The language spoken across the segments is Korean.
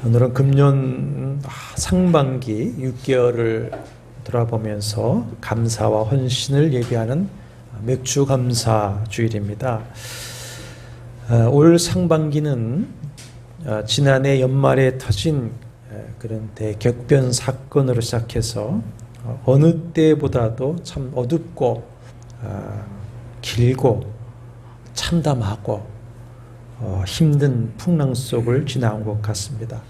오늘은 금년 상반기 6개월을 돌아보면서 감사와 헌신을 예비하는 맥주 감사 주일입니다. 올 상반기는 지난해 연말에 터진 그런 대격변 사건으로 시작해서 어느 때보다도 참 어둡고 길고 참담하고 힘든 풍랑 속을 지나온 것 같습니다.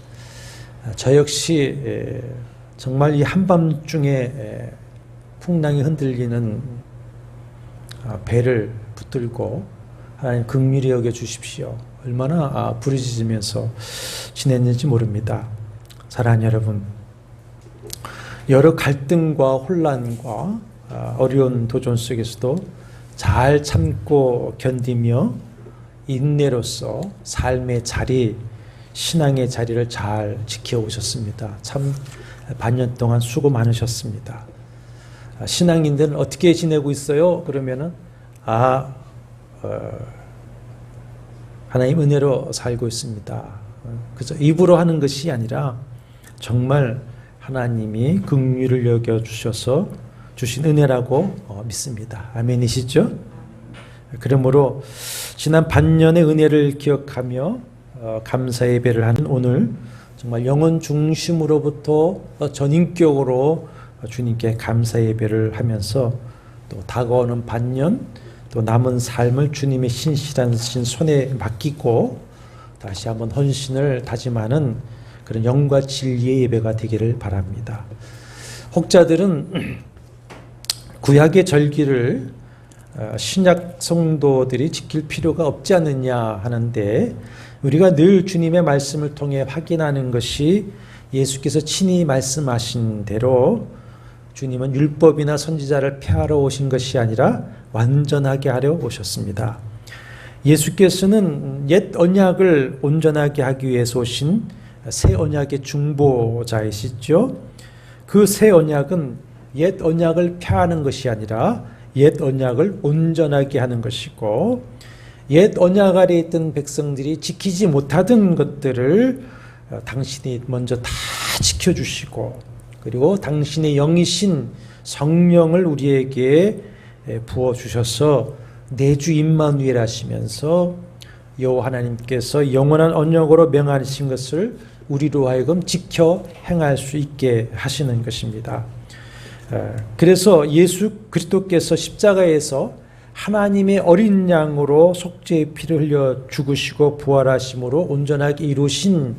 저 역시 정말 이 한밤중에 풍랑이 흔들리는 배를 붙들고 하나님 긍휼히 여겨 주십시오. 얼마나 부르짖으면서 지냈는지 모릅니다. 사랑하는 여러분, 여러 갈등과 혼란과 어려운 도전 속에서도 잘 참고 견디며 인내로서 삶의 자리, 신앙의 자리를 잘 지켜오셨습니다. 참 반년 동안 수고 많으셨습니다. 신앙인들은 어떻게 지내고 있어요? 그러면은 하나님 은혜로 살고 있습니다. 그저 입으로 하는 것이 아니라 정말 하나님이 긍휼을 여겨 주셔서 주신 은혜라고 믿습니다. 아멘이시죠? 그러므로 지난 반년의 은혜를 기억하며 감사 예배를 하는 오늘 정말 영혼 중심으로부터 전인격으로 주님께 감사 예배를 하면서 또 다가오는 반년 또 남은 삶을 주님의 신실한 손에 맡기고 다시 한번 헌신을 다짐하는 그런 영과 진리의 예배가 되기를 바랍니다. 혹자들은 구약의 절기를 신약 성도들이 지킬 필요가 없지 않느냐 하는데, 우리가 늘 주님의 말씀을 통해 확인하는 것이 예수께서 친히 말씀하신 대로 주님은 율법이나 선지자를 폐하러 오신 것이 아니라 완전하게 하려 오셨습니다. 예수께서는 옛 언약을 온전하게 하기 위해서 오신 새 언약의 중보자이시죠. 그 새 언약은 옛 언약을 폐하는 것이 아니라 옛 언약을 온전하게 하는 것이고, 옛 언약 아래 있던 백성들이 지키지 못하던 것들을 당신이 먼저 다 지켜주시고, 그리고 당신의 영이신 성령을 우리에게 부어주셔서 내주 임마누엘 하시면서 여호와 하나님께서 영원한 언약으로 명하신 것을 우리로 하여금 지켜 행할 수 있게 하시는 것입니다. 그래서 예수 그리스도께서 십자가에서 하나님의 어린 양으로 속죄의 피를 흘려 죽으시고 부활하심으로 온전하게 이루신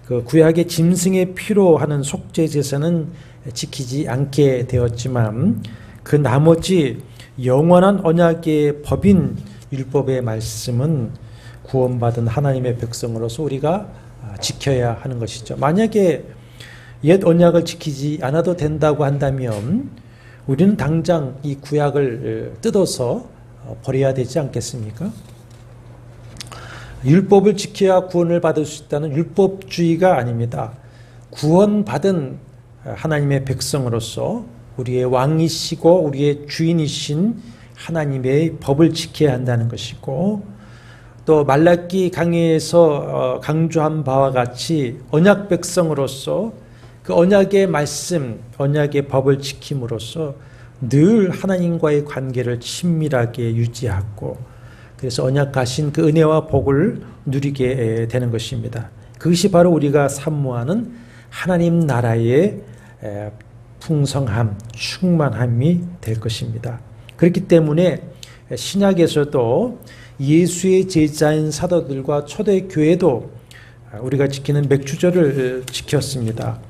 그 구약의 짐승의 피로 하는 속죄 제사는 지키지 않게 되었지만, 그 나머지 영원한 언약의 법인 율법의 말씀은 구원받은 하나님의 백성으로서 우리가 지켜야 하는 것이죠. 만약에 옛 언약을 지키지 않아도 된다고 한다면 우리는 당장 이 구약을 뜯어서 버려야 되지 않겠습니까? 율법을 지켜야 구원을 받을 수 있다는 율법주의가 아닙니다. 구원받은 하나님의 백성으로서 우리의 왕이시고 우리의 주인이신 하나님의 법을 지켜야 한다는 것이고, 또 말라기 강해에서 강조한 바와 같이 언약 백성으로서 그 언약의 말씀, 언약의 법을 지킴으로써 늘 하나님과의 관계를 친밀하게 유지하고, 그래서 언약하신 그 은혜와 복을 누리게 되는 것입니다. 그것이 바로 우리가 사모하는 하나님 나라의 풍성함, 충만함이 될 것입니다. 그렇기 때문에 신약에서도 예수의 제자인 사도들과 초대교회도 우리가 지키는 맥주절을 지켰습니다.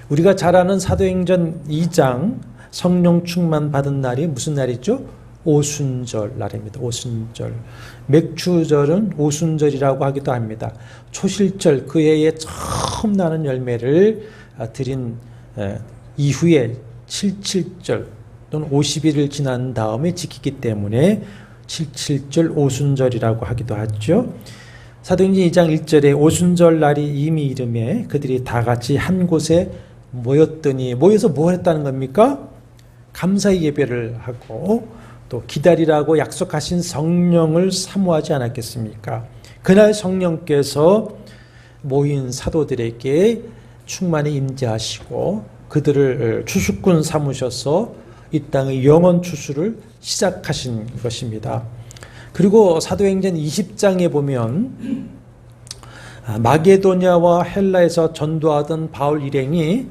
우리가 잘 아는 사도행전 2장 성령 충만 받은 날이 무슨 날이죠? 오순절 날입니다. 오순절. 맥주절은 오순절이라고 하기도 합니다. 초실절, 그 해에 처음 나는 열매를 드린 이후에 77절 또는 50일을 지난 다음에 지키기 때문에 77절 오순절이라고 하기도 하죠. 사도행전 2장 1절에 오순절 날이 이미 이름에 그들이 다 같이 한 곳에 모였더니, 모여서 뭐 했다는 겁니까? 감사의 예배를 하고 또 기다리라고 약속하신 성령을 사모하지 않았겠습니까? 그날 성령께서 모인 사도들에게 충만히 임재하시고 그들을 추수꾼 삼으셔서 이 땅의 영원 추수를 시작하신 것입니다. 그리고 사도행전 20장에 보면 마게도냐와 헬라에서 전도하던 바울 일행이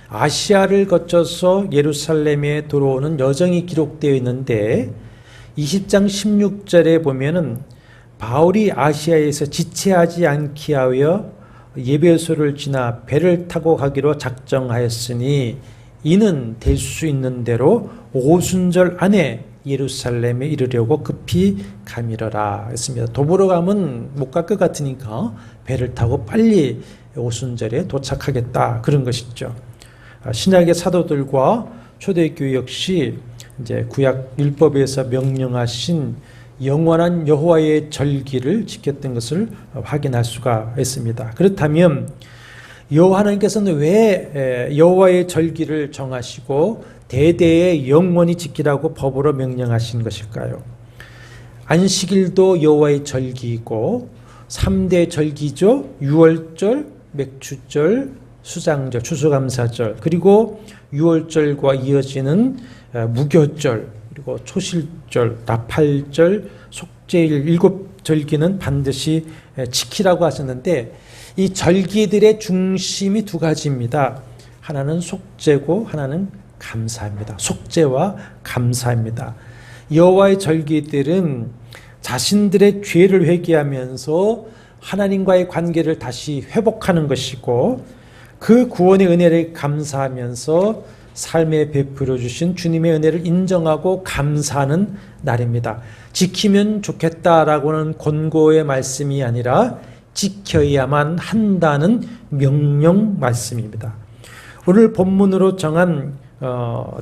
아시아를 거쳐서 예루살렘에 들어오는 여정이 기록되어 있는데 20장 16절에 보면은 바울이 아시아에서 지체하지 않게 하여 예배소를 지나 배를 타고 가기로 작정하였으니 이는 될 수 있는 대로 오순절 안에 예루살렘에 이르려고 급히 가미러라 했습니다. 도보로 가면 못 갈 것 같으니까 배를 타고 빨리 오순절에 도착하겠다 그런 것이죠. 신약의 사도들과 초대교회 역시 이제 구약 율법에서 명령하신 영원한 여호와의 절기를 지켰던 것을 확인할 수가 있습니다. 그렇다면 여호와 하나님께서는 왜 여호와의 절기를 정하시고 대대에 영원히 지키라고 법으로 명령하신 것일까요? 안식일도 여호와의 절기이고 3대 절기죠. 유월절, 맥주절, 수장절, 추수감사절, 그리고 유월절과 이어지는 무교절, 그리고 초실절, 나팔절, 속죄일 7절기는 반드시 지키라고 하셨는데 이 절기들의 중심이 두 가지입니다. 하나는 속죄고 하나는 감사입니다. 속죄와 감사입니다. 여호와의 절기들은 자신들의 죄를 회개하면서 하나님과의 관계를 다시 회복하는 것이고 그 구원의 은혜를 감사하면서 삶에 베풀어 주신 주님의 은혜를 인정하고 감사하는 날입니다. 지키면 좋겠다라고는 권고의 말씀이 아니라 지켜야만 한다는 명령 말씀입니다. 오늘 본문으로 정한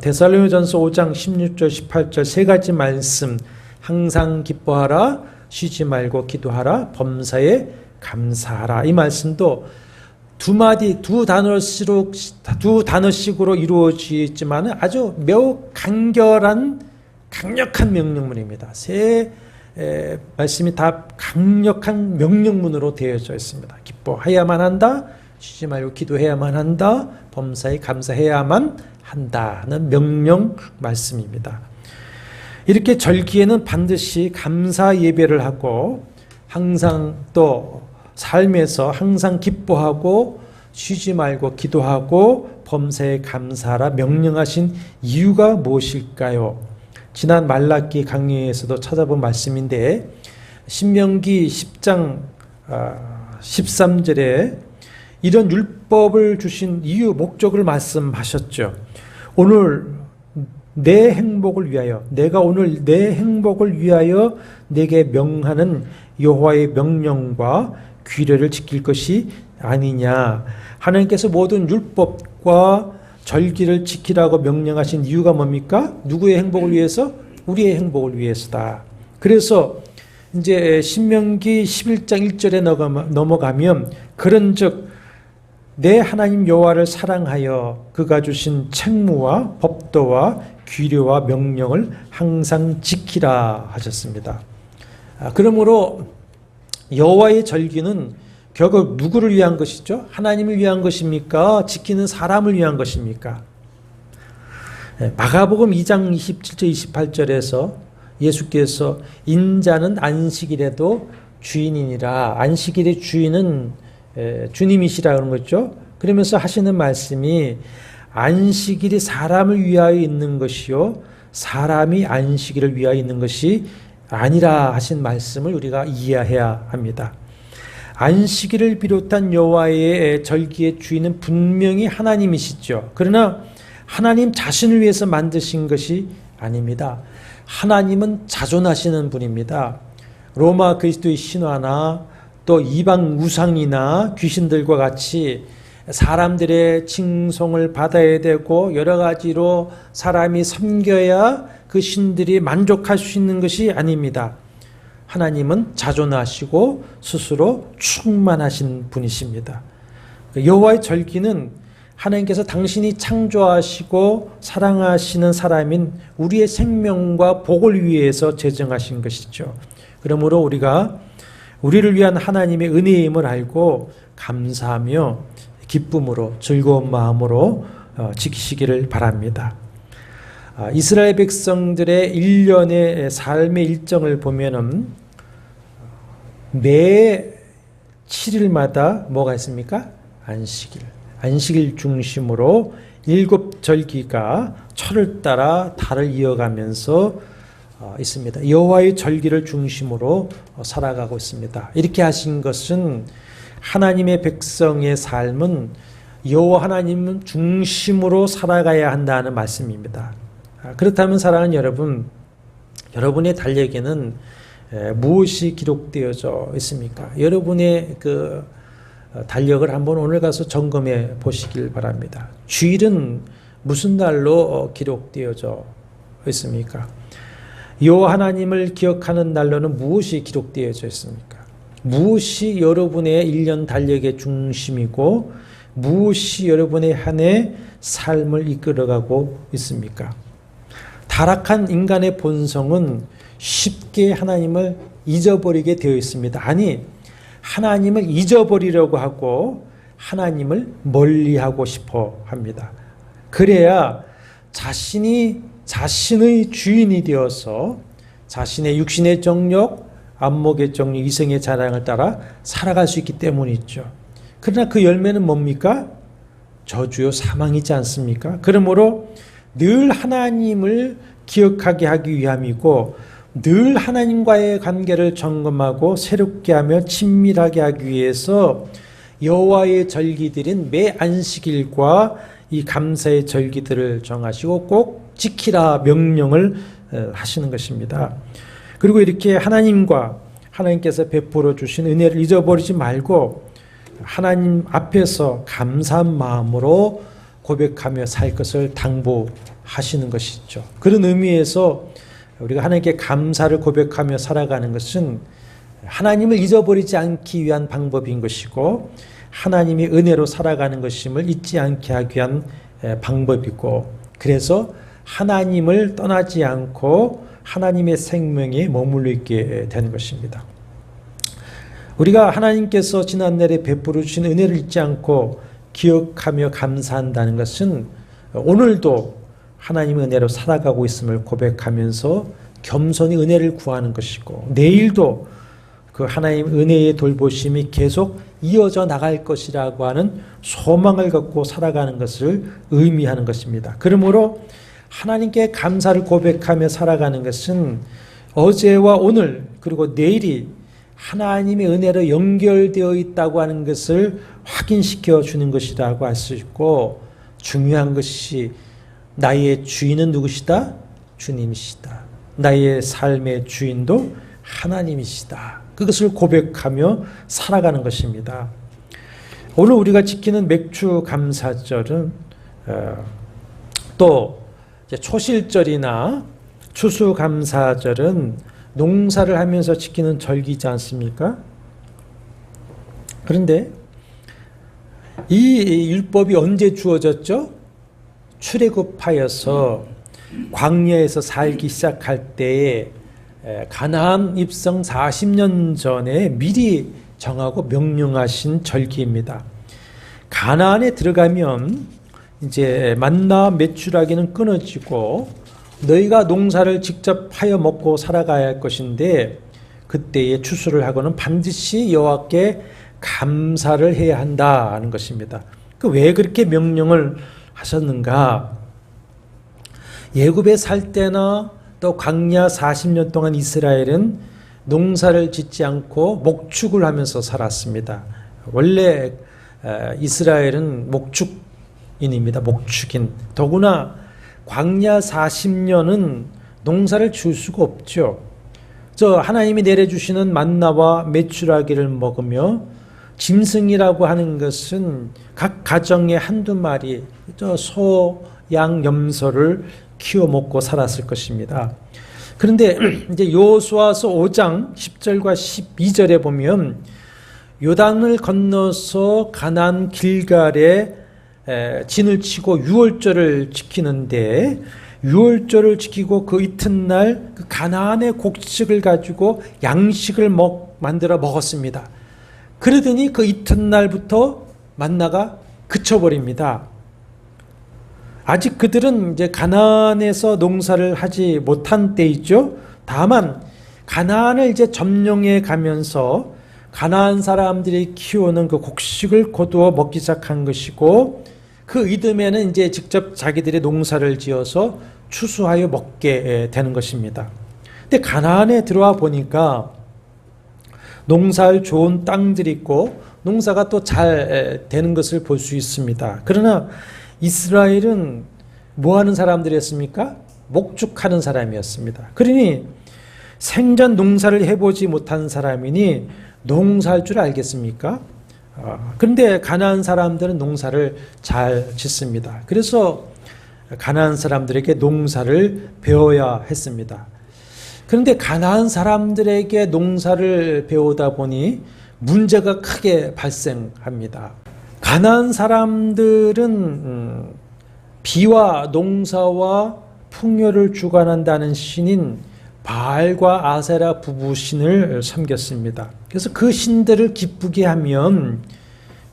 데살로니가전서 5장 16절 18절 세 가지 말씀, 항상 기뻐하라, 쉬지 말고 기도하라, 범사에 감사하라, 이 말씀도 두 단어씩으로 이루어지지만 아주 매우 강렬한 강력한 명령문입니다. 세 말씀이 다 강력한 명령문으로 되어져 있습니다. 기뻐해야만 한다, 쉬지 말고 기도해야만 한다, 범사에 감사해야만 한다는 명령 말씀입니다. 이렇게 절기에는 반드시 감사 예배를 하고 항상 또 삶에서 항상 기뻐하고 쉬지 말고 기도하고 범사에 감사하라 명령하신 이유가 무엇일까요? 지난 말라기 강의에서도 찾아본 말씀인데 신명기 10장 13절에 이런 율법을 주신 이유, 목적을 말씀하셨죠. 오늘 내 행복을 위하여, 내가 오늘 내 행복을 위하여 내게 명하는 여호와의 명령과 규례를 지킬 것이 아니냐. 하나님께서 모든 율법과 절기를 지키라고 명령하신 이유가 뭡니까? 누구의 행복을 위해서? 우리의 행복을 위해서다. 그래서 이제 신명기 11장 1절에 넘어가면 그런즉 내 하나님 여호와를 사랑하여 그가 주신 책무와 법도와 규례와 명령을 항상 지키라 하셨습니다. 그러므로 여호와의 절기는 결국 누구를 위한 것이죠? 하나님을 위한 것입니까? 지키는 사람을 위한 것입니까? 마가복음 2장 27절 28절에서 예수께서 인자는 안식일에도 주인이니라. 안식일의 주인은 주님이시라 그런 거죠. 그러면서 하시는 말씀이 안식일이 사람을 위하여 있는 것이요 사람이 안식일을 위하여 있는 것이 아니라 하신 말씀을 우리가 이해해야 합니다. 안식일을 비롯한 여호와의 절기의 주인은 분명히 하나님이시죠. 그러나 하나님 자신을 위해서 만드신 것이 아닙니다. 하나님은 자존하시는 분입니다. 로마 그리스도의 신화나 또 이방 우상이나 귀신들과 같이 사람들의 칭송을 받아야 되고 여러 가지로 사람이 섬겨야 그 신들이 만족할 수 있는 것이 아닙니다. 하나님은 자존하시고 스스로 충만하신 분이십니다. 여호와의 절기는 하나님께서 당신이 창조하시고 사랑하시는 사람인 우리의 생명과 복을 위해서 제정하신 것이죠. 그러므로 우리가 우리를 위한 하나님의 은혜임을 알고 감사하며 기쁨으로 즐거운 마음으로 지키시기를 바랍니다. 이스라엘 백성들의 1년의 삶의 일정을 보면은 매 7일마다 뭐가 있습니까? 안식일 중심으로 7절기가 철을 따라 달을 이어가면서 있습니다. 여호와의 절기를 중심으로 살아가고 있습니다. 이렇게 하신 것은 하나님의 백성의 삶은 여호와 하나님 중심으로 살아가야 한다는 말씀입니다. 그렇다면 사랑하는 여러분, 여러분의 달력에는 무엇이 기록되어져 있습니까? 여러분의 그 달력을 한번 오늘 가서 점검해 보시길 바랍니다. 주일은 무슨 날로 기록되어져 있습니까? 여호와 하나님을 기억하는 날로는 무엇이 기록되어져 있습니까? 무엇이 여러분의 1년 달력의 중심이고 무엇이 여러분의 한 해 삶을 이끌어가고 있습니까? 타락한 인간의 본성은 쉽게 하나님을 잊어버리게 되어 있습니다. 아니, 하나님을 잊어버리려고 하고 하나님을 멀리하고 싶어 합니다. 그래야 자신이 자신의 주인이 되어서 자신의 육신의 정욕, 안목의 정욕, 이성의 자랑을 따라 살아갈 수 있기 때문이죠. 그러나 그 열매는 뭡니까? 저주요 사망이지 않습니까? 그러므로 늘 하나님을 기억하게 하기 위함이고 늘 하나님과의 관계를 점검하고 새롭게 하며 친밀하게 하기 위해서 여호와의 절기들인 매 안식일과 이 감사의 절기들을 정하시고 꼭 지키라 명령을 하시는 것입니다. 그리고 이렇게 하나님께서 베풀어 주신 은혜를 잊어버리지 말고 하나님 앞에서 감사한 마음으로 고백하며 살 것을 당부하시는 것이죠. 그런 의미에서 우리가 하나님께 감사를 고백하며 살아가는 것은 하나님을 잊어버리지 않기 위한 방법인 것이고 하나님의 은혜로 살아가는 것임을 잊지 않게 하기 위한 방법이고 그래서 하나님을 떠나지 않고 하나님의 생명에 머물러 있게 되는 것입니다. 우리가 하나님께서 지난날에 베풀어 주신 은혜를 잊지 않고 기억하며 감사한다는 것은 오늘도 하나님의 은혜로 살아가고 있음을 고백하면서 겸손히 은혜를 구하는 것이고 내일도 그 하나님의 은혜의 돌보심이 계속 이어져 나갈 것이라고 하는 소망을 갖고 살아가는 것을 의미하는 것입니다. 그러므로 하나님께 감사를 고백하며 살아가는 것은 어제와 오늘 그리고 내일이 하나님의 은혜로 연결되어 있다고 하는 것을 확인시켜 주는 것이라고 할 수 있고 중요한 것이 나의 주인은 누구시다? 주님이시다. 나의 삶의 주인도 하나님이시다. 그것을 고백하며 살아가는 것입니다. 오늘 우리가 지키는 맥주 감사절은 또 초실절이나 추수감사절은 농사를 하면서 지키는 절기지 않습니까? 그런데 이 율법이 언제 주어졌죠? 출애굽하여서 광야에서 살기 시작할 때에 가나안 입성 40년 전에 미리 정하고 명령하신 절기입니다. 가나안에 들어가면 이제 만나 메추라기는 끊어지고 너희가 농사를 직접 하여 먹고 살아가야 할 것인데 그때에 추수를 하고는 반드시 여호와께 감사를 해야 한다는 것입니다. 왜 그렇게 명령을 하셨는가? 예굽에 살 때나 또 광야 40년 동안 이스라엘은 농사를 짓지 않고 목축을 하면서 살았습니다. 원래 이스라엘은 목축인입니다. 목축인. 더구나 광야 40년은 농사를 지을 수가 없죠. 하나님이 내려주시는 만나와 메추라기를 먹으며 짐승이라고 하는 것은 각 가정에 한두 마리 소, 양, 염소를 키워 먹고 살았을 것입니다. 그런데 이제 여호수아서 5장 10절과 12절에 보면 요단을 건너서 가나안 길갈에 진을 치고 유월절을 지키는데 유월절을 지키고 그 이튿날 그 가나안의 곡식을 가지고 양식을 만들어 먹었습니다. 그러더니 그 이튿날부터 만나가 그쳐버립니다. 아직 그들은 이제 가나안에서 농사를 하지 못한 때이죠. 다만 가나안을 이제 점령해 가면서 가나안 사람들이 키우는 그 곡식을 거두어 먹기 시작한 것이고, 그 이듬해는 이제 직접 자기들이 농사를 지어서 추수하여 먹게 되는 것입니다. 근데 가나안에 들어와 보니까 농사할 좋은 땅들이 있고 농사가 또 잘 되는 것을 볼 수 있습니다. 그러나 이스라엘은 뭐 하는 사람들이었습니까? 목축하는 사람이었습니다. 그러니 생전 농사를 해보지 못한 사람이니 농사할 줄 알겠습니까? 그런데 가나안 사람들은 농사를 잘 짓습니다. 그래서 가나안 사람들에게 농사를 배워야 했습니다. 그런데 가나안 사람들에게 농사를 배우다 보니 문제가 크게 발생합니다. 가나안 사람들은 비와 농사와 풍요를 주관한다는 신인 바알과 아세라 부부 신을 섬겼습니다. 그래서 그 신들을 기쁘게 하면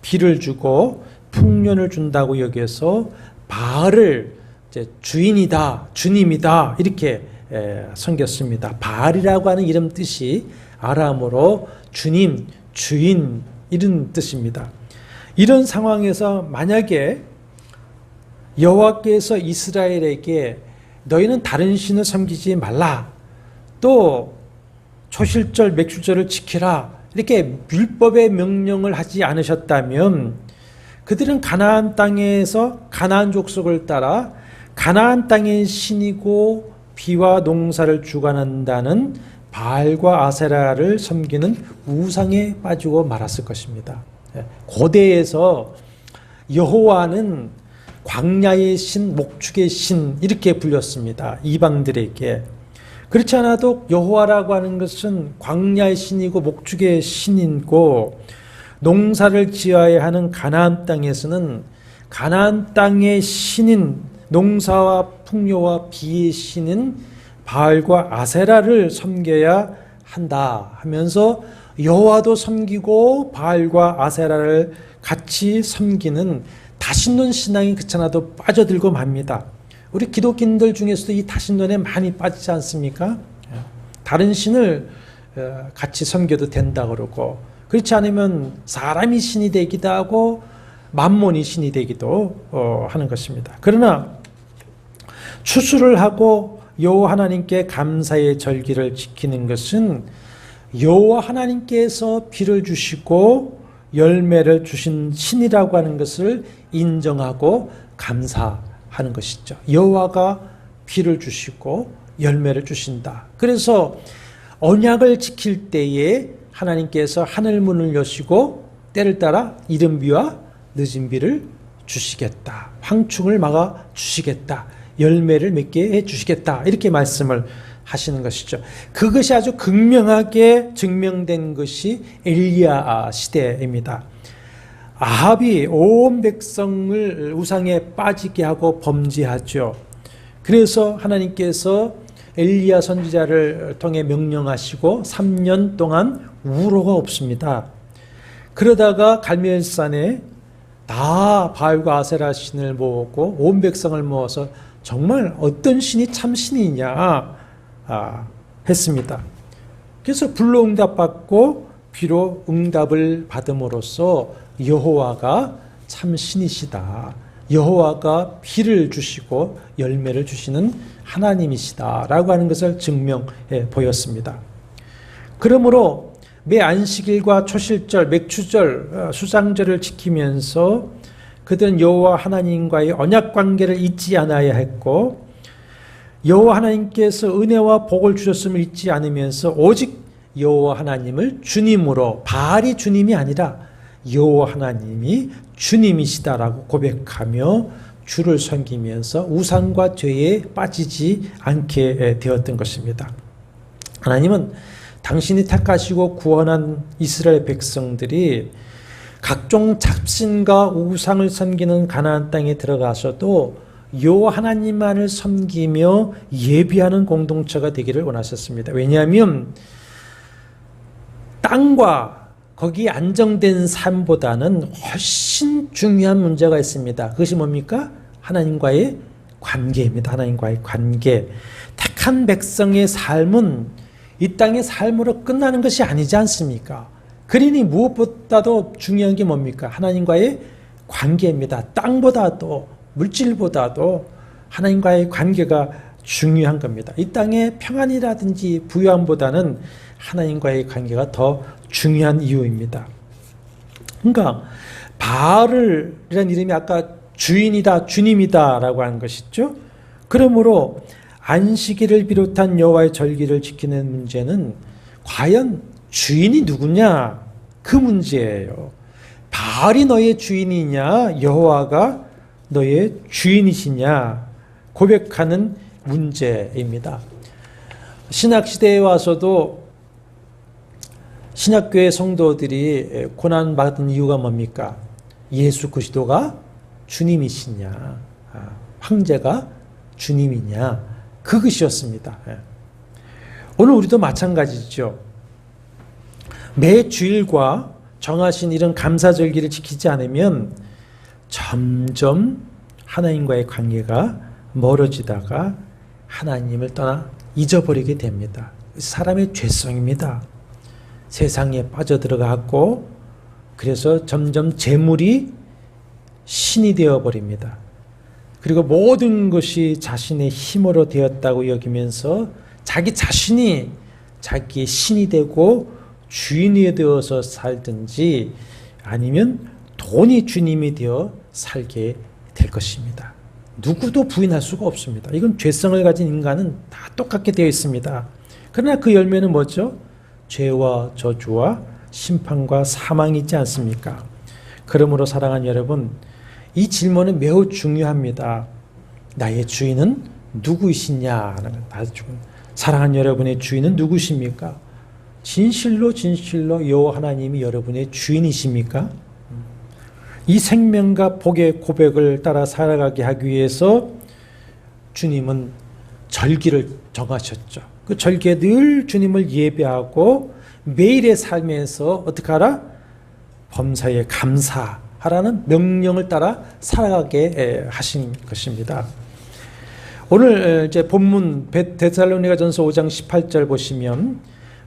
비를 주고 풍년을 준다고 여겨서 바알을 이제 주인이다, 주님이다 이렇게 섬겼습니다. 바알이라고 하는 이름 뜻이 아람어로 주님, 주인 이런 뜻입니다. 이런 상황에서 만약에 여호와께서 이스라엘에게 너희는 다른 신을 섬기지 말라, 또 초실절, 맥주절을 지키라 이렇게 율법의 명령을 하지 않으셨다면 그들은 가나안 땅에서 가나안 족속을 따라 가나안 땅의 신이고 비와 농사를 주관한다는 바알과 아세라를 섬기는 우상에 빠지고 말았을 것입니다. 고대에서 여호와는 광야의 신, 목축의 신 이렇게 불렸습니다. 이방들에게. 그렇지 않아도 여호와라고 하는 것은 광야의 신이고 목축의 신이고, 농사를 지어야 하는 가나안 땅에서는 가나안 땅의 신인 농사와 풍요와 비의 신인 바알과 아세라를 섬겨야 한다 하면서 여호와도 섬기고 바알과 아세라를 같이 섬기는 다신론 신앙이 그렇잖아도 빠져들고 맙니다. 우리 기독인들 중에서도 이 다신론에 많이 빠지지 않습니까? 다른 신을 같이 섬겨도 된다 그러고, 그렇지 않으면 사람이 신이 되기도 하고 만몬이 신이 되기도 하는 것입니다. 그러나 추수를 하고 여호와 하나님께 감사의 절기를 지키는 것은 여호와 하나님께서 비를 주시고 열매를 주신 신이라고 하는 것을 인정하고 감사하는 것이죠. 여호와가 비를 주시고 열매를 주신다. 그래서 언약을 지킬 때에 하나님께서 하늘 문을 여시고 때를 따라 이른 비와 늦은 비를 주시겠다. 황충을 막아 주시겠다. 열매를 맺게 해 주시겠다. 이렇게 말씀을 하시는 것이죠. 그것이 아주 극명하게 증명된 것이 엘리야 시대입니다. 아합이 온 백성을 우상에 빠지게 하고 범죄하죠. 그래서 하나님께서 엘리야 선지자를 통해 명령하시고 3년 동안 우로가 없습니다. 그러다가 갈멜산에 다 바알과 아세라 신을 모으고 온 백성을 모아서 정말 어떤 신이 참 신이냐 했습니다. 그래서 불로 응답받고 비로 응답을 받음으로써 여호와가 참 신이시다, 여호와가 비를 주시고 열매를 주시는 하나님이시다라고 하는 것을 증명해 보였습니다. 그러므로 매 안식일과 초실절, 맥추절, 수상절을 지키면서 그들은 여호와 하나님과의 언약 관계를 잊지 않아야 했고, 여호와 하나님께서 은혜와 복을 주셨음을 잊지 않으면서 오직 여호와 하나님을 주님으로, 바알이 주님이 아니라 여호와 하나님이 주님이시다라고 고백하며 주를 섬기면서 우상과 죄에 빠지지 않게 되었던 것입니다. 하나님은 당신이 택하시고 구원한 이스라엘 백성들이 각종 잡신과 우상을 섬기는 가나안 땅에 들어가서도 여호와 하나님만을 섬기며 예비하는 공동체가 되기를 원하셨습니다. 왜냐하면 땅과 거기 안정된 삶보다는 훨씬 중요한 문제가 있습니다. 그것이 뭡니까? 하나님과의 관계입니다. 하나님과의 관계. 택한 백성의 삶은 이 땅의 삶으로 끝나는 것이 아니지 않습니까? 그러니 무엇보다도 중요한 게 뭡니까? 하나님과의 관계입니다. 땅보다도 물질보다도 하나님과의 관계가 중요한 겁니다. 이 땅의 평안이라든지 부유함보다는 하나님과의 관계가 더 중요한 이유입니다. 그러니까 바알이라는 이름이 아까 주인이다, 주님이다 라고 하는 것이죠. 그러므로 안식일을 비롯한 여호와의 절기를 지키는 문제는 과연 주인이 누구냐? 그 문제예요. 바알이 너의 주인이냐? 여호와가 너의 주인이시냐? 고백하는 문제입니다. 신학시대에 와서도 신약교회 성도들이 고난받은 이유가 뭡니까? 예수 그리스도가 주님이시냐? 황제가 주님이냐? 그것이었습니다. 오늘 우리도 마찬가지죠. 매 주일과 정하신 이런 감사절기를 지키지 않으면 점점 하나님과의 관계가 멀어지다가 하나님을 떠나 잊어버리게 됩니다. 사람의 죄성입니다. 세상에 빠져들어갔고 그래서 점점 재물이 신이 되어버립니다. 그리고 모든 것이 자신의 힘으로 되었다고 여기면서 자기 자신이 자기의 신이 되고 주인이 되어서 살든지 아니면 돈이 주님이 되어 살게 될 것입니다. 누구도 부인할 수가 없습니다. 이건 죄성을 가진 인간은 다 똑같게 되어 있습니다. 그러나 그 열매는 뭐죠? 죄와 저주와 심판과 사망이 있지 않습니까? 그러므로 사랑하는 여러분, 이 질문은 매우 중요합니다. 나의 주인은 누구이시냐? 사랑하는 여러분의 주인은 누구십니까? 진실로 여호와 하나님이 여러분의 주인이십니까? 이 생명과 복의 고백을 따라 살아가게 하기 위해서 주님은 절기를 정하셨죠. 그 절기에 늘 주님을 예배하고 매일의 삶에서 어떻게 하라? 범사에 감사하라는 명령을 따라 살아가게 하신 것입니다. 오늘 이제 본문 데살로니가전서 5장 18절 보시면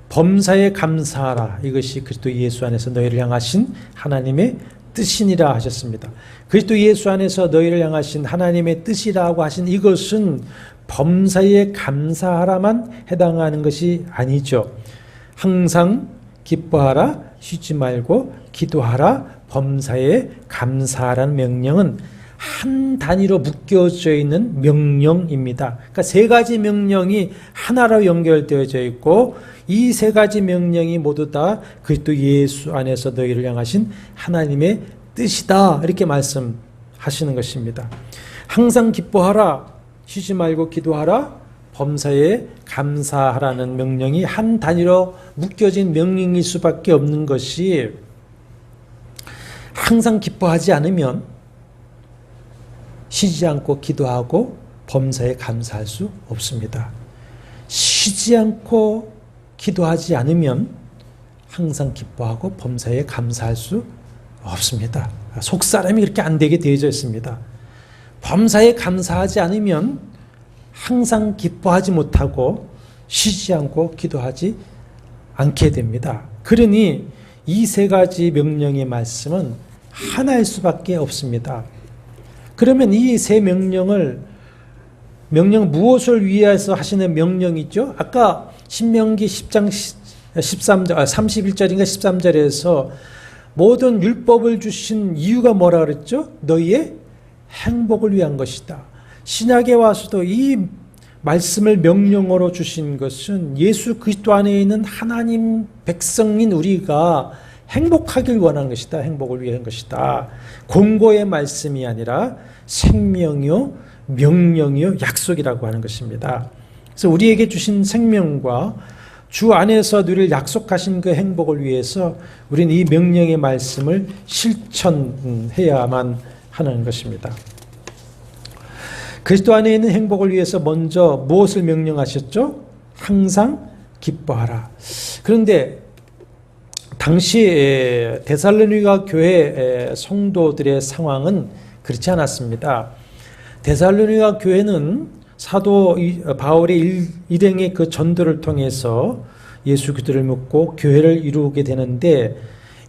범사에 감사하라. 이것이 그리스도 예수 안에서 너희를 향하신 하나님의 뜻이니라 하셨습니다. 그리스도 예수 안에서 너희를 향하신 하나님의 뜻이라고 하신 이것은 범사에 감사하라만 해당하는 것이 아니죠. 항상 기뻐하라, 쉬지 말고 기도하라, 범사에 감사하라는 명령은 한 단위로 묶여져 있는 명령입니다. 그러니까 세 가지 명령이 하나로 연결되어져 있고 이 세 가지 명령이 모두 다 그리스도 예수 안에서 너희를 향하신 하나님의 뜻이다 이렇게 말씀하시는 것입니다. 항상 기뻐하라, 쉬지 말고 기도하라, 범사에 감사하라는 명령이 한 단위로 묶여진 명령일 수밖에 없는 것이 항상 기뻐하지 않으면 쉬지 않고 기도하고 범사에 감사할 수 없습니다. 쉬지 않고 기도하지 않으면 항상 기뻐하고 범사에 감사할 수 없습니다. 속사람이 그렇게 안 되게 되어져 있습니다. 범사에 감사하지 않으면 항상 기뻐하지 못하고 쉬지 않고 기도하지 않게 됩니다. 그러니 이 세 가지 명령의 말씀은 하나일 수밖에 없습니다. 그러면 이 세 명령 무엇을 위해서 하시는 명령이죠? 아까 신명기 10장 31절인가 13절에서 모든 율법을 주신 이유가 뭐라 그랬죠? 너희의 행복을 위한 것이다. 신약에 와서도 이 말씀을 명령으로 주신 것은 예수 그리스도 안에 있는 하나님 백성인 우리가 행복하길 원하는 것이다. 행복을 위한 것이다. 공고의 말씀이 아니라 생명이요, 명령이요, 약속이라고 하는 것입니다. 그래서 우리에게 주신 생명과 주 안에서 누릴 약속하신 그 행복을 위해서 우리는 이 명령의 말씀을 실천해야만 하는 것입니다. 그리스도 안에 있는 행복을 위해서 먼저 무엇을 명령하셨죠? 항상 기뻐하라. 그런데 당시 데살로니가 교회 성도들의 상황은 그렇지 않았습니다. 데살로니가 교회는 사도 바울의 일행의 그 전도를 통해서 예수 그리스도를 믿고 교회를 이루게 되는데,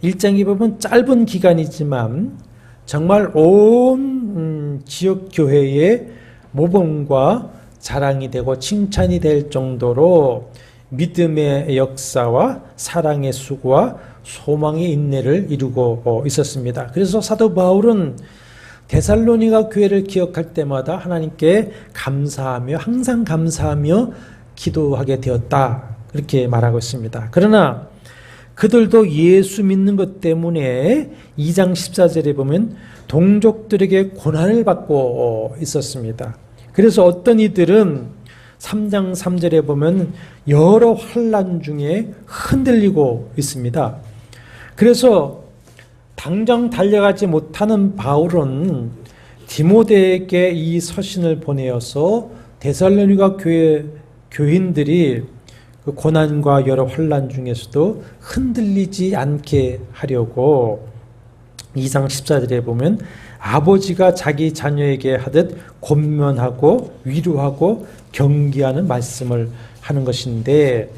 1장에 보면 짧은 기간이지만 정말 온 지역 교회의 모범과 자랑이 되고 칭찬이 될 정도로 믿음의 역사와 사랑의 수고와 소망의 인내를 이루고 있었습니다. 그래서 사도 바울은 데살로니가 교회를 기억할 때마다 하나님께 감사하며 항상 감사하며 기도하게 되었다, 그렇게 말하고 있습니다. 그러나 그들도 예수 믿는 것 때문에 2장 14절에 보면 동족들에게 고난을 받고 있었습니다. 그래서 어떤 이들은 3장 3절에 보면 여러 환난 중에 흔들리고 있습니다. 그래서 당장 달려가지 못하는 바울은 디모데에게 이 서신을 보내어서 데살로니가 교회 교인들이 그 고난과 여러 환난 중에서도 흔들리지 않게 하려고 2장 14절에 보면 아버지가 자기 자녀에게 하듯 권면하고 위로하고 경계하는 말씀을 하는 것인데,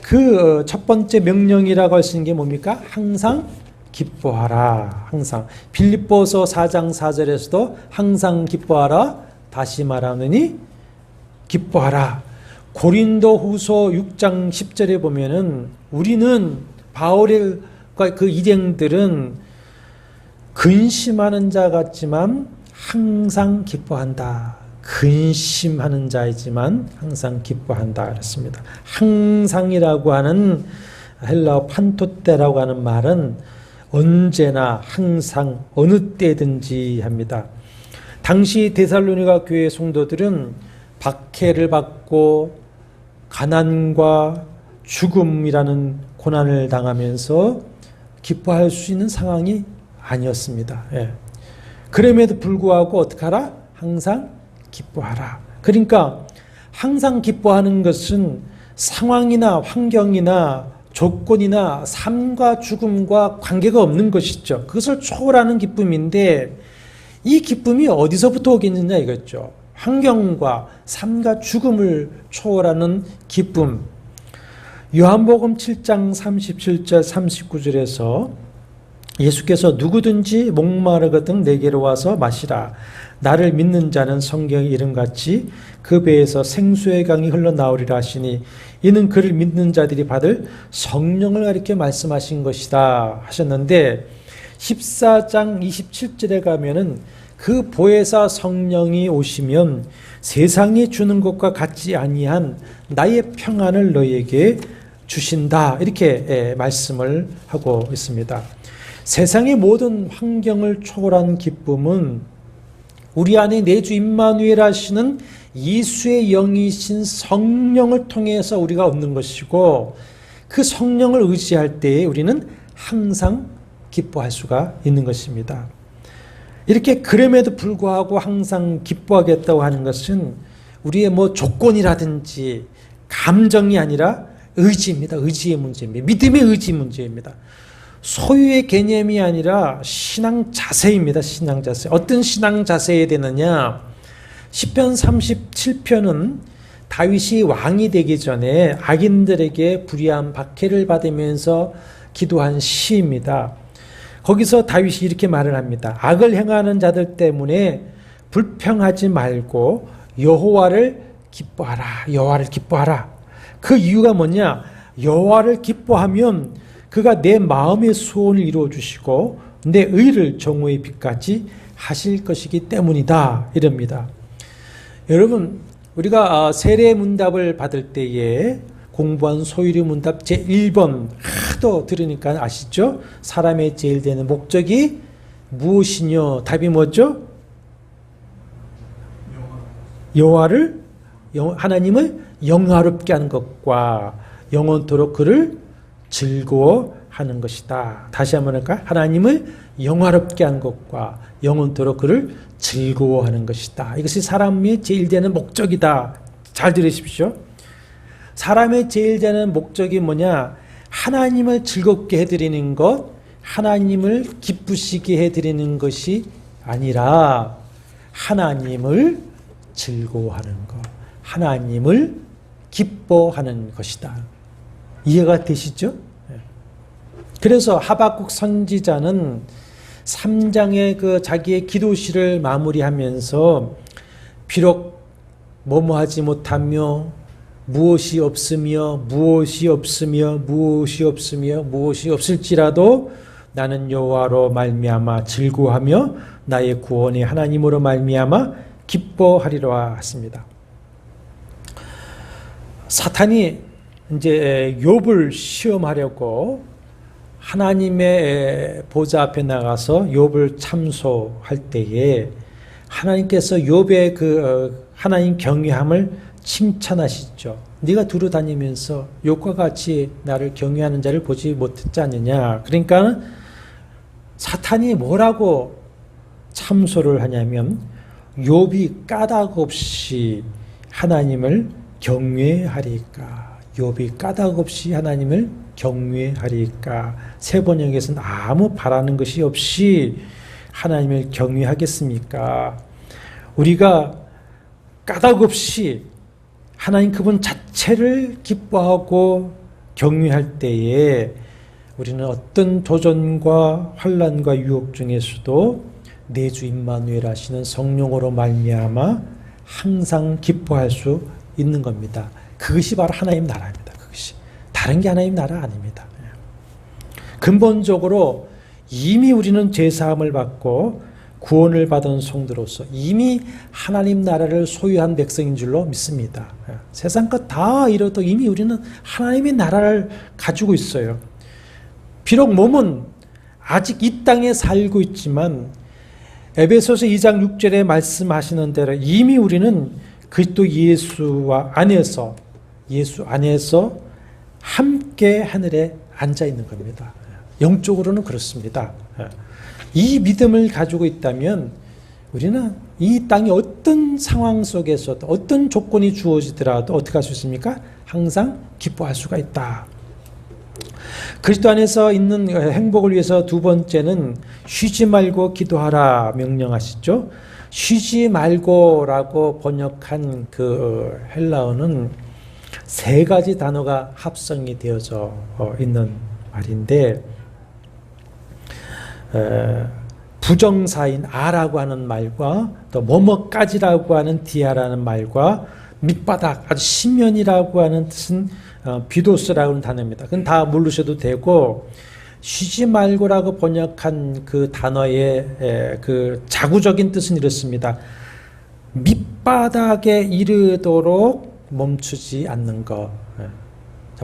그 첫 번째 명령이라고 할 수 있는 게 뭡니까? 항상 기뻐하라. 항상. 빌립보서 4장 4절에서도 항상 기뻐하라. 다시 말하느니 기뻐하라. 고린도 후서 6장 10절에 보면은 우리는 바울의 그 일행들은 근심하는 자 같지만 항상 기뻐한다. 근심하는 자이지만 항상 기뻐한다 그랬습니다. 항상이라고 하는 헬라어 판토테라고 하는 말은 언제나 항상 어느 때든지 합니다. 당시 데살로니가 교회 성도들은 박해를 받고 가난과 죽음이라는 고난을 당하면서 기뻐할 수 있는 상황이 아니었습니다. 그럼에도 불구하고 어떻게 하라? 항상 기뻐하라. 그러니까 항상 기뻐하는 것은 상황이나 환경이나 조건이나 삶과 죽음과 관계가 없는 것이죠. 그것을 초월하는 기쁨인데, 이 기쁨이 어디서부터 오겠느냐 이거죠. 환경과 삶과 죽음을 초월하는 기쁨. 요한복음 7장 37절 39절에서 예수께서 누구든지 목마르거든 내게로 와서 마시라. 나를 믿는 자는 성경의 이름같이 그 배에서 생수의 강이 흘러나오리라 하시니 이는 그를 믿는 자들이 받을 성령을 가리켜 말씀하신 것이다 하셨는데, 14장 27절에 가면은 그 보혜사 성령이 오시면 세상이 주는 것과 같지 아니한 나의 평안을 너희에게 주신다, 이렇게 말씀을 하고 있습니다. 세상의 모든 환경을 초월한 기쁨은 우리 안에 내주 임마누엘 하시는 예수의 영이신 성령을 통해서 우리가 얻는 것이고, 그 성령을 의지할 때에 우리는 항상 기뻐할 수가 있는 것입니다. 이렇게 그럼에도 불구하고 항상 기뻐하겠다고 하는 것은 우리의 조건이라든지 감정이 아니라 의지입니다. 의지의 문제입니다. 믿음의 의지 문제입니다. 소유의 개념이 아니라 신앙 자세입니다. 신앙 자세. 어떤 신앙 자세에 되느냐? 시편 37편은 다윗이 왕이 되기 전에 악인들에게 불의한 박해를 받으면서 기도한 시입니다. 거기서 다윗이 이렇게 말을 합니다. 악을 행하는 자들 때문에 불평하지 말고 여호와를 기뻐하라. 여호와를 기뻐하라. 그 이유가 뭐냐? 여호와를 기뻐하면 그가 내 마음의 소원을 이루어 주시고 내 의를 정오의 빛같이 하실 것이기 때문이다, 이럽니다. 여러분, 우리가 세례 문답을 받을 때에 공부한 소유리 문답 제1번 하도 들으니까 아시죠? 사람의 제일 되는 목적이 무엇이뇨? 답이 뭐죠? 하나님을 영화롭게 하는 것과 영원토록 그를 즐거워하는 것이다. 다시 한번 할까요? 하나님을 영화롭게 하는 것과 영원토록 그를 즐거워하는 것이다. 이것이 사람의 제일 되는 목적이다. 잘 들으십시오. 사람의 제일 되는 목적이 뭐냐? 하나님을 즐겁게 해드리는 것, 하나님을 기쁘시게 해드리는 것이 아니라 하나님을 즐거워하는 것, 하나님을 기뻐하는 것이다. 이해가 되시죠? 그래서 하박국 선지자는 3장의 그 자기의 기도시를 마무리하면서 비록 뭐뭐하지 못하며 무엇이 없으며 무엇이 없으며 무엇이 없으며 무엇이 없을지라도 나는 여호와로 말미암아 즐거워하며 나의 구원의 하나님으로 말미암아 기뻐하리라 했습니다. 사탄이 이제 욥을 시험하려고 하나님의 보좌 앞에 나가서 욥을 참소할 때에 하나님께서 욥의 그 하나님 경외함을 칭찬하시죠. 네가 두루 다니면서 욥과 같이 나를 경외하는 자를 보지 못했지 않느냐. 그러니까 사탄이 뭐라고 참소를 하냐면 욥이 까닭 없이 하나님을 경외하리까. 욥이 까닭 없이 하나님을 경외하리까. 새 번역에서는 아무 바라는 것이 없이 하나님을 경외하겠습니까? 우리가 까닭 없이 하나님 그분 자체를 기뻐하고 경외할 때에 우리는 어떤 도전과 환난과 유혹 중에서도 내 주 임마누엘 하시는 성령으로 말미암아 항상 기뻐할 수 있는 겁니다. 그것이 바로 하나님 나라입니다. 그것이 다른 게 하나님 나라 아닙니다. 근본적으로 이미 우리는 죄사함을 받고 구원을 받은 성도로서 이미 하나님 나라를 소유한 백성인 줄로 믿습니다. 세상 것 다 이뤄도 이미 우리는 하나님의 나라를 가지고 있어요. 비록 몸은 아직 이 땅에 살고 있지만 에베소서 2장 6절에 말씀하시는 대로 이미 우리는 그리스도 예수 안에서 함께 하늘에 앉아 있는 겁니다. 영적으로는 그렇습니다. 이 믿음을 가지고 있다면 우리는 이 땅의 어떤 상황 속에서도 어떤 조건이 주어지더라도 어떻게 할 수 있습니까? 항상 기뻐할 수가 있다. 그리스도 안에서 있는 행복을 위해서 두 번째는 쉬지 말고 기도하라 명령하시죠. 쉬지 말고라고 번역한 그 헬라어는 세 가지 단어가 합성이 되어져 있는 말인데 부정사인 아라고 하는 말과 또 뭐뭐까지라고 하는 디아라는 말과 밑바닥 아주 심연이라고 하는 뜻은 비도스라고 하는 단어입니다. 그건 다 모르셔도 되고 쉬지 말고라고 번역한 그 단어의 그 자구적인 뜻은 이렇습니다. 밑바닥에 이르도록 멈추지 않는 것.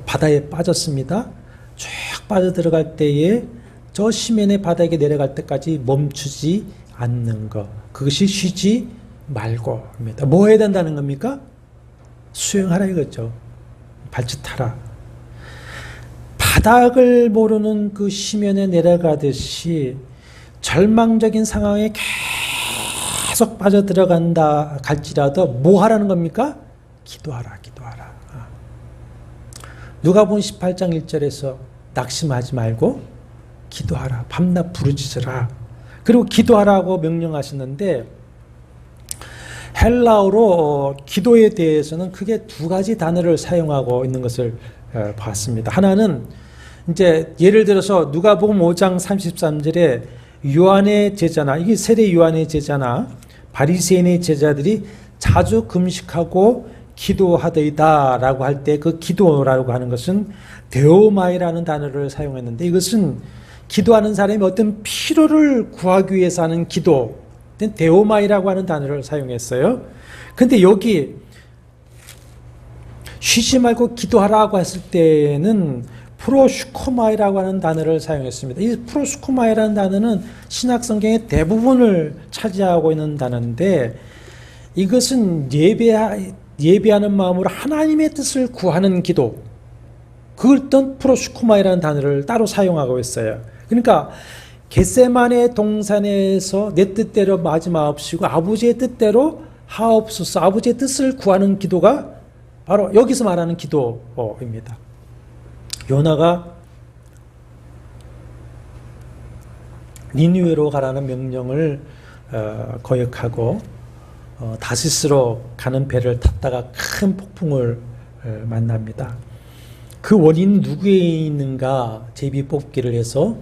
바다에 빠졌습니다. 쭉 빠져들어갈 때에 저 심연의 바닥에 내려갈 때까지 멈추지 않는 것. 그것이 쉬지 말고입니다. 뭐 해야 된다는 겁니까? 수영하라 이거죠. 발짓하라. 바닥을 모르는 그 심연에 내려가듯이 절망적인 상황에 계속 빠져들어간다 갈지라도 뭐 하라는 겁니까? 기도하라. 누가복음 18장 1절에서 낙심하지 말고 기도하라. 밤낮 부르짖으라. 그리고 기도하라고 명령하시는데 헬라어로 기도에 대해서는 크게 두 가지 단어를 사용하고 있는 것을 봤습니다. 하나는 이제 예를 들어서 누가복음 5장 33절에 요한의 제자나 이게 세례 요한의 제자나 바리새인의 제자들이 자주 금식하고 기도하더이다라고 할 때 그 기도라고 하는 것은 데오마이라는 단어를 사용했는데 이것은 기도하는 사람이 어떤 필요를 구하기 위해서 하는 기도, 데오마이라고 하는 단어를 사용했어요. 근데 여기 쉬지 말고 기도하라고 했을 때는 프로슈코마이라고 하는 단어를 사용했습니다. 이 프로슈코마이라는 단어는 신약 성경의 대부분을 차지하고 있는 단어인데 이것은 예배하는 마음으로 하나님의 뜻을 구하는 기도, 그걸 떤 프로슈코마이라는 단어를 따로 사용하고 있어요. 그러니까 겟세마네 동산에서 내 뜻대로 하지 마옵시고 아버지의 뜻대로 하옵소서, 아버지의 뜻을 구하는 기도가 바로 여기서 말하는 기도입니다. 요나가 니느웨로 가라는 명령을 거역하고 다시스로 가는 배를 탔다가 큰 폭풍을 만납니다. 그 원인 누구에 있는가 제비 뽑기를 해서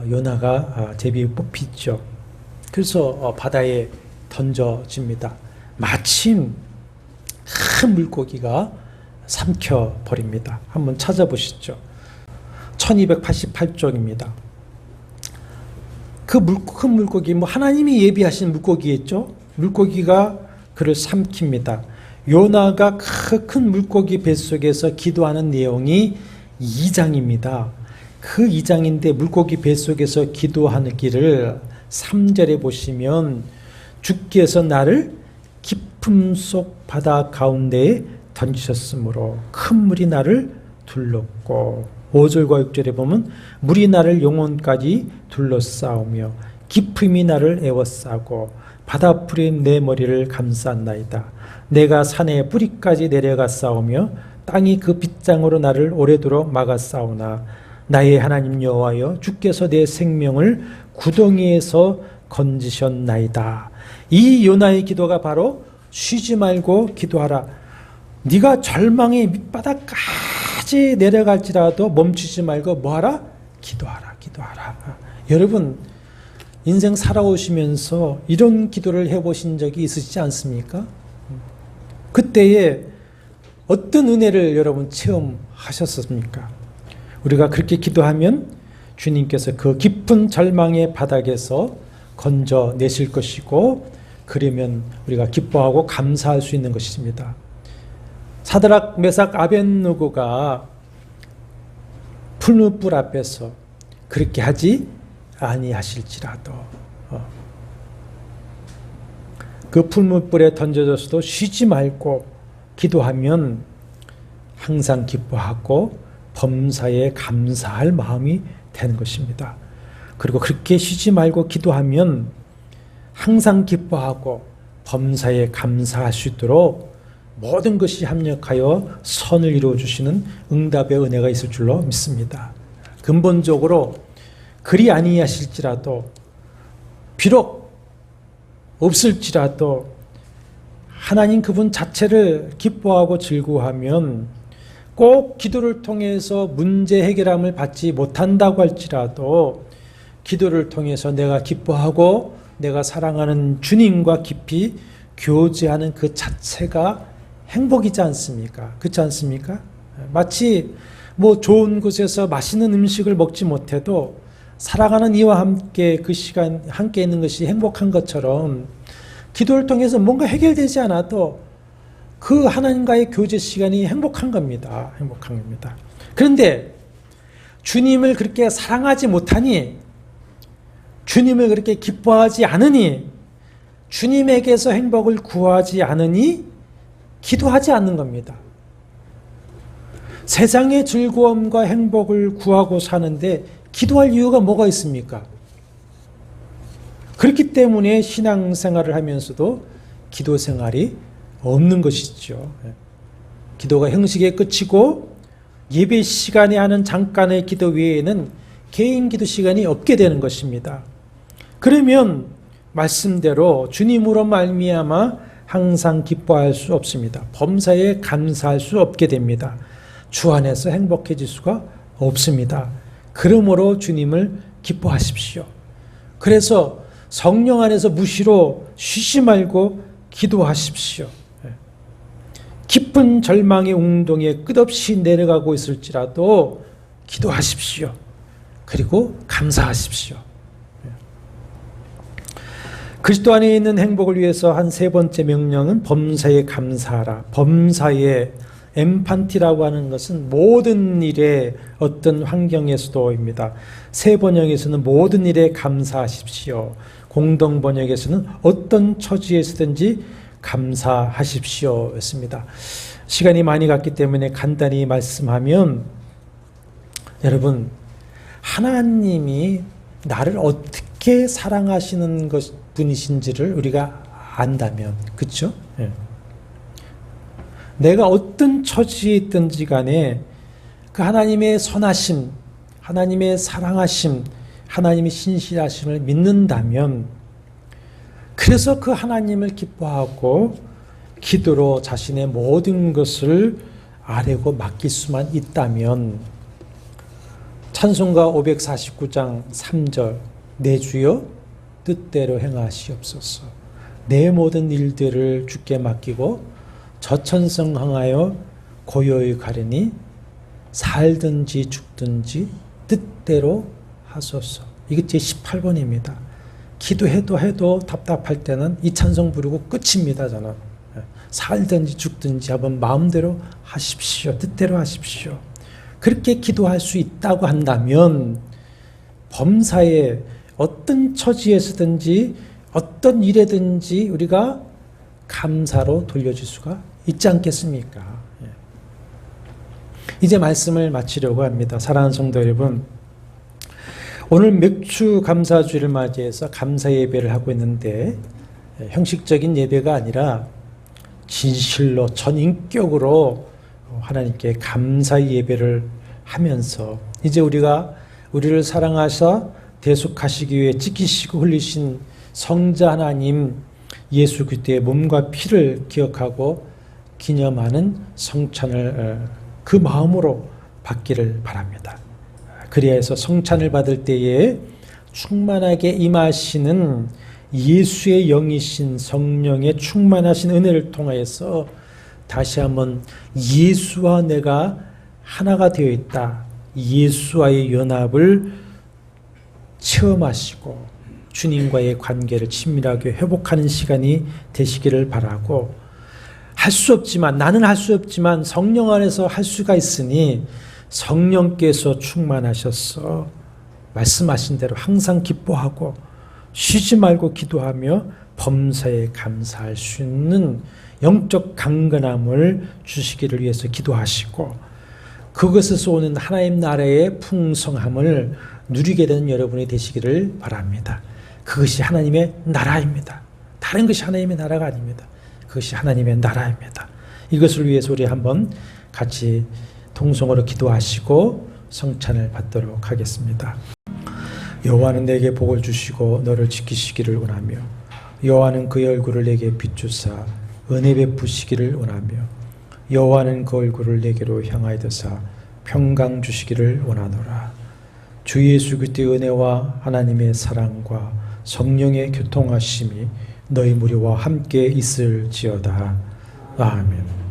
요나가 제비 뽑히죠. 그래서 바다에 던져집니다. 마침 큰 물고기가 삼켜버립니다. 한번 찾아보시죠. 1288쪽입니다. 큰 물고기, 하나님이 예비하신 물고기였죠. 물고기가 그를 삼킵니다. 요나가 큰 물고기 뱃속에서 기도하는 내용이 2장입니다. 그 2장인데 물고기 뱃속에서 기도하는 길을 3절에 보시면 주께서 나를 깊음 속 바다 가운데에 던지셨으므로 큰 물이 나를 둘렀고 5절과 6절에 보면 물이 나를 영혼까지 둘러싸우며 깊음이 나를 에워싸고 바다풀이 내 머리를 감쌌나이다. 내가 산의 뿌리까지 내려가 싸우며 땅이 그 빗장으로 나를 오래도록 막아 싸우나 나의 하나님 여호와여 주께서 내 생명을 구덩이에서 건지셨나이다. 이 요나의 기도가 바로 쉬지 말고 기도하라. 네가 절망의 밑바닥까지 내려갈지라도 멈추지 말고 뭐하라? 기도하라. 기도하라. 여러분 인생 살아오시면서 이런 기도를 해보신 적이 있으시지 않습니까? 그때에 어떤 은혜를 여러분 체험하셨습니까? 우리가 그렇게 기도하면 주님께서 그 깊은 절망의 바닥에서 건져내실 것이고 그러면 우리가 기뻐하고 감사할 수 있는 것입니다. 사드락 메삭 아벳느고가 풀무불 앞에서 그렇게 하지 아니하실지라도 그 풀무불에 던져져서도 쉬지 말고 기도하면 항상 기뻐하고 범사에 감사할 마음이 되는 것입니다. 그리고 그렇게 쉬지 말고 기도하면 항상 기뻐하고 범사에 감사할 수 있도록 모든 것이 합력하여 선을 이루어 주시는 응답의 은혜가 있을 줄로 믿습니다. 근본적으로 그리 아니하실지라도 비록 없을지라도 하나님 그분 자체를 기뻐하고 즐거워하면 꼭 기도를 통해서 문제 해결함을 받지 못한다고 할지라도 기도를 통해서 내가 기뻐하고 내가 사랑하는 주님과 깊이 교제하는 그 자체가 행복이지 않습니까? 그렇지 않습니까? 마치 좋은 곳에서 맛있는 음식을 먹지 못해도 사랑하는 이와 함께 그 시간 함께 있는 것이 행복한 것처럼 기도를 통해서 뭔가 해결되지 않아도 그 하나님과의 교제 시간이 행복한 겁니다. 행복한 겁니다. 그런데 주님을 그렇게 사랑하지 못하니 주님을 그렇게 기뻐하지 않으니 주님에게서 행복을 구하지 않으니 기도하지 않는 겁니다. 세상의 즐거움과 행복을 구하고 사는데 기도할 이유가 뭐가 있습니까? 그렇기 때문에 신앙생활을 하면서도 기도 생활이 없는 것이죠. 기도가 형식의 끝이고 예배 시간에 하는 잠깐의 기도 외에는 개인 기도 시간이 없게 되는 것입니다. 그러면 말씀대로 주님으로 말미암아 항상 기뻐할 수 없습니다. 범사에 감사할 수 없게 됩니다. 주 안에서 행복해질 수가 없습니다. 그러므로 주님을 기뻐하십시오. 그래서 성령 안에서 무시로 쉬지 말고 기도하십시오. 깊은 절망의 웅덩이에 끝없이 내려가고 있을지라도 기도하십시오. 그리고 감사하십시오. 그리스도 안에 있는 행복을 위해서 한 세 번째 명령은 범사에 감사하라. 범사에 엠판티라고 하는 것은 모든 일에 어떤 환경에서도입니다. 새 번역에서는 모든 일에 감사하십시오. 공동 번역에서는 어떤 처지에서든지 감사하십시오 였습니다. 시간이 많이 갔기 때문에 간단히 말씀하면 여러분 하나님이 나를 어떻게 사랑하시는 분이신지를 우리가 안다면 그렇죠? 네. 내가 어떤 처지에 있든지 간에 그 하나님의 선하심, 하나님의 사랑하심, 하나님이 신실하심을 믿는다면, 그래서 그 하나님을 기뻐하고 기도로 자신의 모든 것을 아뢰고 맡길 수만 있다면, 찬송가 549장 3절 내 주여 뜻대로 행하시옵소서. 내 모든 일들을 주께 맡기고 저천성 향하여 고요히 가려니 살든지 죽든지 뜻대로 하소서. 이게 제 18번입니다. 기도해도 답답할 때는 이 찬송 부르고 끝입니다. 저는 살든지 죽든지 한번 마음대로 하십시오. 뜻대로 하십시오. 그렇게 기도할 수 있다고 한다면 범사에 어떤 처지에서든지 어떤 일에든지 우리가 감사로 돌려줄 수가 있지 않겠습니까? 이제 말씀을 마치려고 합니다. 사랑하는 성도 여러분, 오늘 맥주 감사주일을 맞이해서 감사 예배를 하고 있는데, 형식적인 예배가 아니라 진실로 전인격으로 하나님께 감사 예배를 하면서 이제 우리가 우리를 사랑하사 대속하시기 위해 찢기시고 흘리신 성자 하나님 예수 그리스도의 몸과 피를 기억하고 기념하는 성찬을 그 마음으로 받기를 바랍니다. 그리하여서 성찬을 받을 때에 충만하게 임하시는 예수의 영이신 성령의 충만하신 은혜를 통하여서 다시 한번 예수와 내가 하나가 되어 있다, 예수와의 연합을 체험하시고 주님과의 관계를 친밀하게 회복하는 시간이 되시기를 바라고, 나는 할 수 없지만 성령 안에서 할 수가 있으니 성령께서 충만하셔서 말씀하신 대로 항상 기뻐하고 쉬지 말고 기도하며 범사에 감사할 수 있는 영적 강건함을 주시기를 위해서 기도하시고, 그것에서 오는 하나님 나라의 풍성함을 누리게 되는 여러분이 되시기를 바랍니다. 그것이 하나님의 나라입니다. 다른 것이 하나님의 나라가 아닙니다. 그것이 하나님의 나라입니다. 이것을 위해서 우리 한번 같이 통성으로 기도하시고 성찬을 받도록 하겠습니다. 여호와는 내게 복을 주시고 너를 지키시기를 원하며, 여호와는 그의 얼굴을 내게 비추사 은혜 베푸시기를 원하며, 여호와는 그 얼굴을 내게로 향하여서 평강 주시기를 원하노라. 주 예수 그리스도의 은혜와 하나님의 사랑과 성령의 교통하심이 너희 무리와 함께 있을지어다. 아멘.